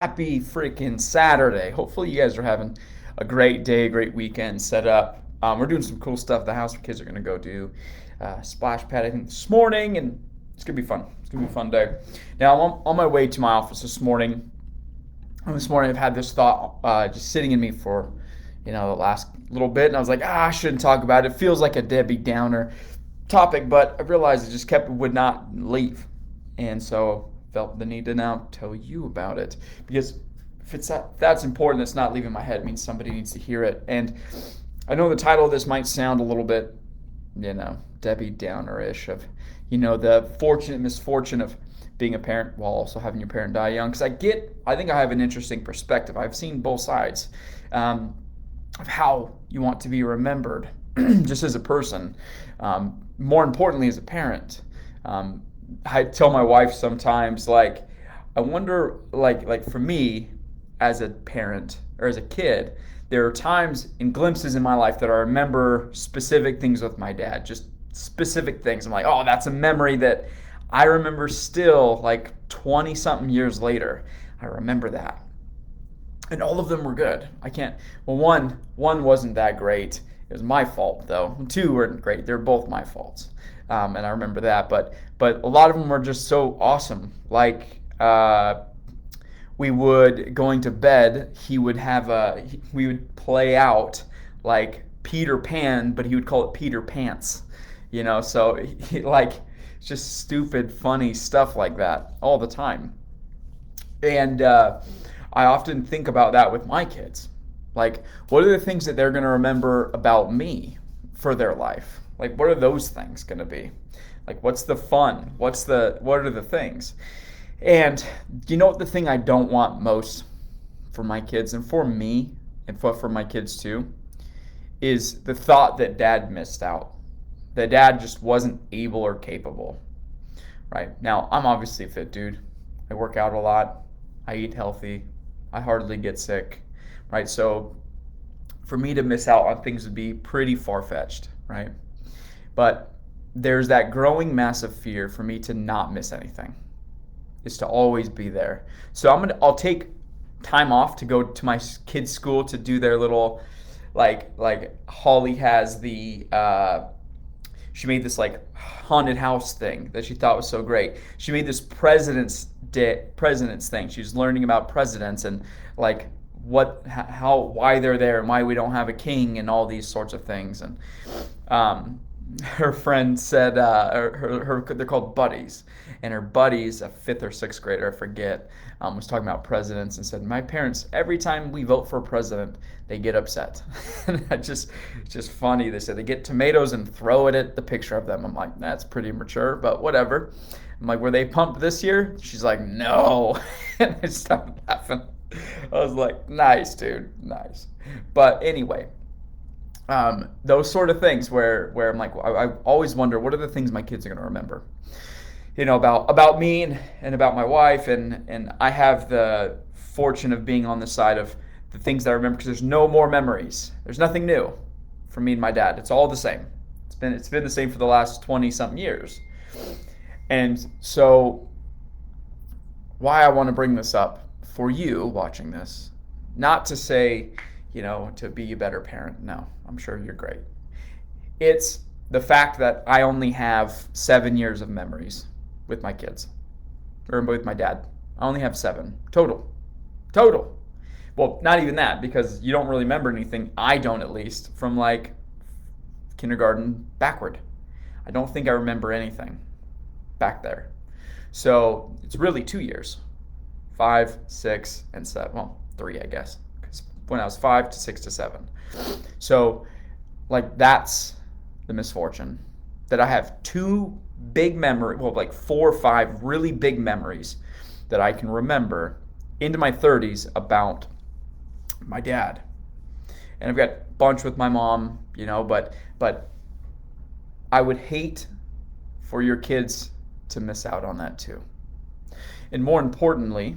Happy freaking Saturday. Hopefully, you guys are having a great day, great weekend set up. We're doing some cool stuff at the house. The kids are going to go do splash pad, I think, this morning, and it's going to be fun. It's going to be a fun day. Now, I'm on my way to my office this morning. And this morning, I've had this thought just sitting in me for, the last little bit, and I was like, I shouldn't talk about it. It feels like a Debbie Downer topic, but I realized it just would not leave. And so felt the need to now tell you about it because if that's important, it's not leaving my head. It means somebody needs to hear it. And I know the title of this might sound a little bit, Debbie Downer-ish of, the fortunate misfortune of being a parent while also having your parent die young. Because I think I have an interesting perspective. I've seen both sides of how you want to be remembered, just as a person. More importantly, as a parent. I tell my wife sometimes, like, I wonder, like for me, as a parent or as a kid, there are times and glimpses in my life that I remember specific things with my dad, just specific things. I'm like, oh, that's a memory that I remember still, like 20 something years later. I remember that. And all of them were good. I can't, well, one wasn't that great. It was my fault, though. Two weren't great. They're both my faults. And I remember that. But a lot of them were just so awesome. Like, we would, going to bed, we would play out like Peter Pan, but he would call it Peter Pants. So like, just stupid, funny stuff like that all the time. And I often think about that with my kids. Like, what are the things that they're going to remember about me for their life? Like, what are those things going to be? Like, what's the fun? What are the things? And you know what the thing I don't want most for my kids and for me and for my kids too is the thought that dad missed out. That dad just wasn't able or capable. Right? Now, I'm obviously a fit dude. I work out a lot. I eat healthy. I hardly get sick. Right? So for me to miss out on things would be pretty far-fetched, right? But there's that growing massive fear for me to not miss anything. Is to always be there. So I'll take time off to go to my kids' school to do their little, like Holly has she made this like haunted house thing that she thought was so great. She made this president's thing. She was learning about presidents and like why they're there and why we don't have a king and all these sorts of things. And her friend said, they're called buddies, and her buddies, a fifth or sixth grader, I forget, was talking about presidents and said, my parents, every time we vote for a president, they get upset. And it's just funny. They said they get tomatoes and throw it at the picture of them. I'm like, that's pretty mature, but whatever. I'm like, were they pumped this year? She's like, no. And I started laughing. I was like, nice, dude, nice. But anyway, those sort of things where I'm like, I always wonder, what are the things my kids are going to remember? About me and about my wife, and I have the fortune of being on the side of the things that I remember because there's no more memories. There's nothing new for me and my dad. It's all the same. It's been the same for the last 20 something years. And so why I want to bring this up for you watching this, not to say, to be a better parent. No, I'm sure you're great. It's the fact that I only have 7 years of memories with my kids, or with my dad. I only have 7 total. Well, not even that, because you don't really remember anything. I don't, at least, from like kindergarten backward. I don't think I remember anything back there. So it's really 2 years, 5, 6, and 7. Well, 3, I guess, because when I was 5 to 6 to 7. So, like, that's the misfortune that I have 2 big memories, well, like 4 or 5 really big memories that I can remember into my 30s about my dad. And I've got a bunch with my mom, but I would hate for your kids to miss out on that too. And more importantly,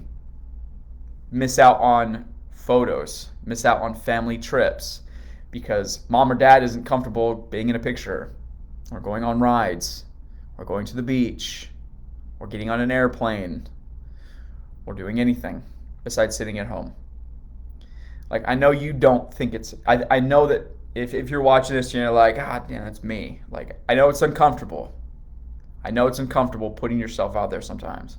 miss out on photos, miss out on family trips because mom or dad isn't comfortable being in a picture or going on rides or going to the beach or getting on an airplane or doing anything. besides sitting at home? Like, I know you don't think I know that if you're watching this and you're like, God damn, that's me. Like, I know it's uncomfortable. I know it's uncomfortable putting yourself out there sometimes.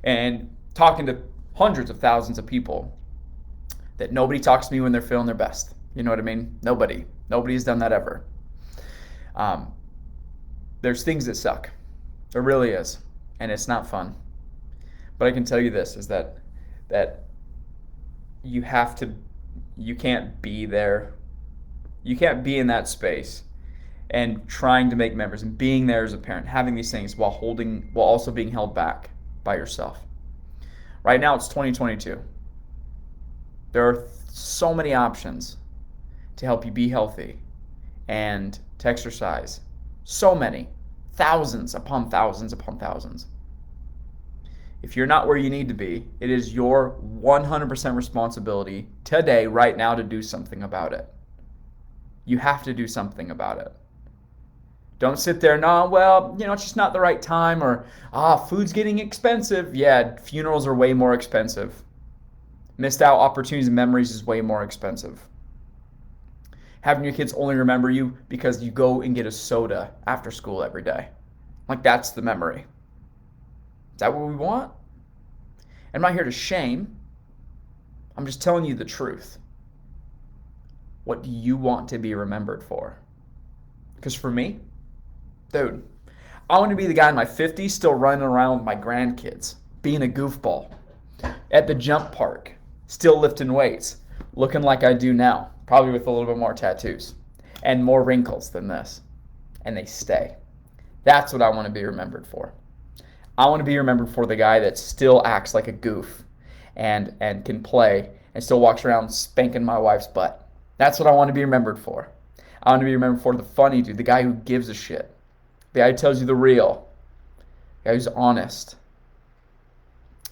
And talking to hundreds of thousands of people that nobody talks to me when they're feeling their best. You know what I mean? Nobody. Nobody's done that ever. Um, there's things that suck. There really is. And it's not fun. But I can tell you this is that you can't be there. You can't be in that space and trying to make memories and being there as a parent, having these things while also being held back by yourself. Right now it's 2022. There are so many options to help you be healthy and to exercise. So many. Thousands upon thousands upon thousands. If you're not where you need to be, it is your 100% responsibility today, right now, to do something about it. You have to do something about it. Don't sit there, no, well, it's just not the right time, or, food's getting expensive. Yeah, funerals are way more expensive. Missed out opportunities and memories is way more expensive. Having your kids only remember you because you go and get a soda after school every day. Like, that's the memory. Is that what we want? I'm not here to shame. I'm just telling you the truth. What do you want to be remembered for? Because for me, dude, I want to be the guy in my 50s still running around with my grandkids, being a goofball, at the jump park, still lifting weights, looking like I do now, probably with a little bit more tattoos and more wrinkles than this. And they stay. That's what I want to be remembered for. I want to be remembered for the guy that still acts like a goof and can play and still walks around spanking my wife's butt. That's what I want to be remembered for. I want to be remembered for the funny dude, the guy who gives a shit, the guy who tells you the real, the guy who's honest,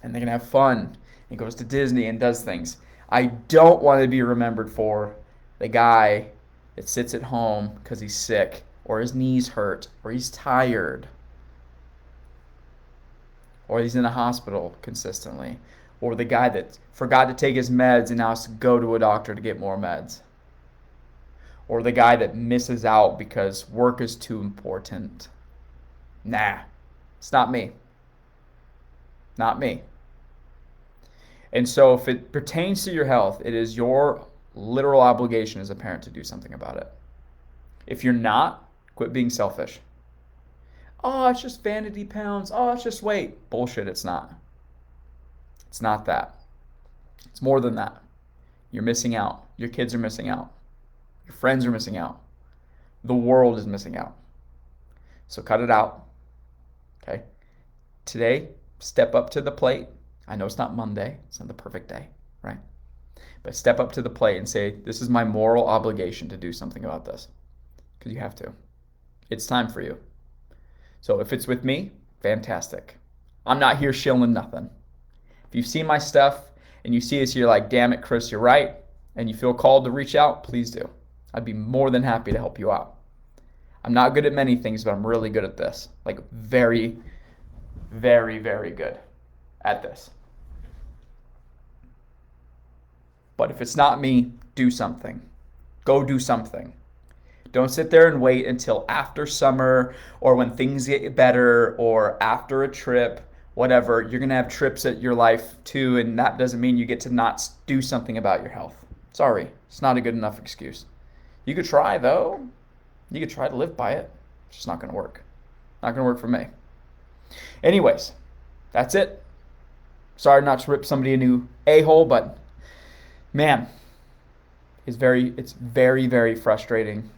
and they can have fun and goes to Disney and does things. I don't want to be remembered for the guy that sits at home because he's sick or his knees hurt or he's tired or he's in a hospital consistently, or the guy that forgot to take his meds and now has to go to a doctor to get more meds, or the guy that misses out because work is too important. Nah, it's not me. Not me. And so if it pertains to your health, it is your literal obligation as a parent to do something about it. If you're not, quit being selfish. Oh, it's just vanity pounds. Oh, it's just weight. Bullshit, it's not. It's not that. It's more than that. You're missing out. Your kids are missing out. Your friends are missing out. The world is missing out. So cut it out. Okay? Today, step up to the plate. I know it's not Monday. It's not the perfect day, right? But step up to the plate and say, this is my moral obligation to do something about this. Because you have to. It's time for you. So if it's with me, fantastic. I'm not here shilling nothing. If you've seen my stuff and you see this, you're like, damn it, Chris, you're right, and you feel called to reach out, please do. I'd be more than happy to help you out. I'm not good at many things, but I'm really good at this. Like, very, very, very good at this. But if it's not me, do something. Go do something. Don't sit there and wait until after summer or when things get better or after a trip, whatever. You're going to have trips at your life too, and that doesn't mean you get to not do something about your health. Sorry, it's not a good enough excuse. You could try, though. You could try to live by it. It's just not going to work. Not going to work for me. Anyways, that's it. Sorry not to rip somebody a new a-hole, but man, it's very, very frustrating.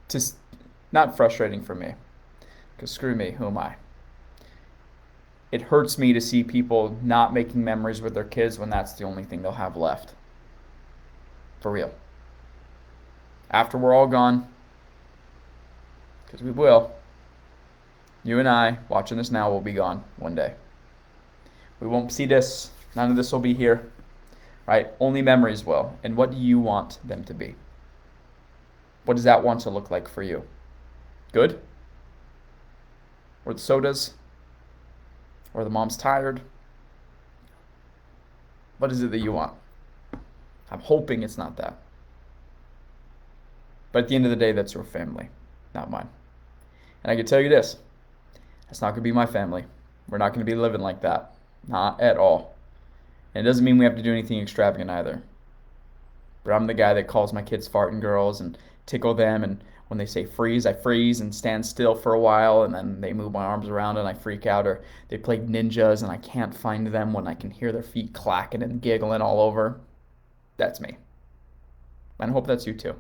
Just not frustrating for me, because screw me, who am I? It hurts me to see people not making memories with their kids when that's the only thing they'll have left. For real. After we're all gone, because we will, you and I, watching this now, will be gone one day. We won't see this. None of this will be here. Right? Only memories will. And what do you want them to be? What does that want to look like for you? Good? Or the sodas? Or the mom's tired? What is it that you want? I'm hoping it's not that. But at the end of the day, that's your family, not mine. And I can tell you this, that's not going to be my family. We're not going to be living like that. Not at all. And it doesn't mean we have to do anything extravagant either. But I'm the guy that calls my kids farting girls and tickle them. And when they say freeze, I freeze and stand still for a while. And then they move my arms around and I freak out. Or they play ninjas and I can't find them when I can hear their feet clacking and giggling all over. That's me. And I hope that's you too.